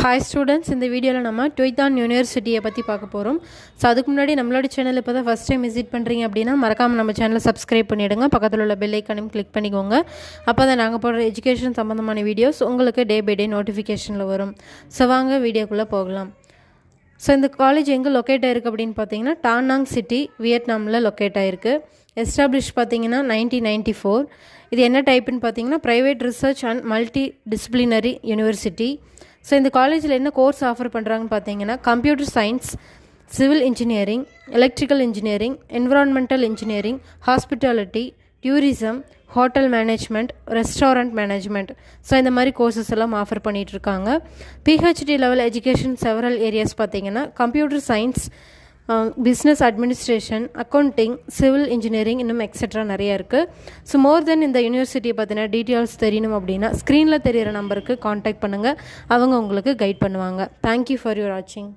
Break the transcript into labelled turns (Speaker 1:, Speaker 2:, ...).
Speaker 1: Hi students, இந்த வீடியோவில் நம்ம ட்விதான் யூனிவர்சிட்டியை பற்றி பார்க்க போகிறோம். ஸோ அதுக்கு முன்னாடி நம்மளோட சேனல் இப்போ தான் ஃபஸ்ட் டைம் விசிட் பண்ணுறீங்க அப்படின்னா மறக்காமல் நம்ம சேனலை சப்ஸ்கிரைப் பண்ணிவிடுங்க. பக்கத்தில் உள்ள பெல் ஐக்கானையும் கிளிக் பண்ணிக்கோங்க. அப்போ தான் நாங்கள் போடுற எஜுகேஷன் சம்மந்தமான வீடியோஸ் உங்களுக்கு டே பை டே நோட்டிஃபிகேஷனில் வரும். ஸோ வாங்க வீடியோக்குள்ளே போகலாம். ஸோ இந்த காலேஜ் எங்கே லொக்கேட் ஆகிருக்கு அப்படின்னு பார்த்தீங்கன்னா டா நங் சிட்டி வியட்நாமில் லொக்கேட் ஆகிருக்கு. எஸ்டாப்ளிஷ் பார்த்தீங்கன்னா 1994. இது என்ன டைப்புன்னு பார்த்தீங்கன்னா private research and multidisciplinary university. So இந்த காலேஜில் என்ன கோர்ஸ் ஆஃபர் பண்ணுறாங்கன்னு பார்த்தீங்கன்னா computer science, civil engineering, electrical engineering, environmental engineering, hospitality, tourism, hotel management, restaurant management. So இந்த மாதிரி கோர்சஸ் எல்லாம் ஆஃபர் பண்ணிகிட்ருக்காங்க. PhD level education several areas பார்த்தீங்கன்னா computer science, business administration, accounting, civil engineering, இன்னும் etcetera நிறைய இருக்குது. ஸோ மோர் தென் இந்த யூனிவர்சிட்டியை பற்றின டீட்டெயில்ஸ் தெரியணும் அப்படின்னா ஸ்க்ரீனில் தெரிகிற நம்பருக்கு காண்டாக்ட் பண்ணுங்கள். அவங்க உங்களுக்கு கைட் பண்ணுவாங்க. தேங்க்யூ ஃபார் யுவர் வாட்சிங்.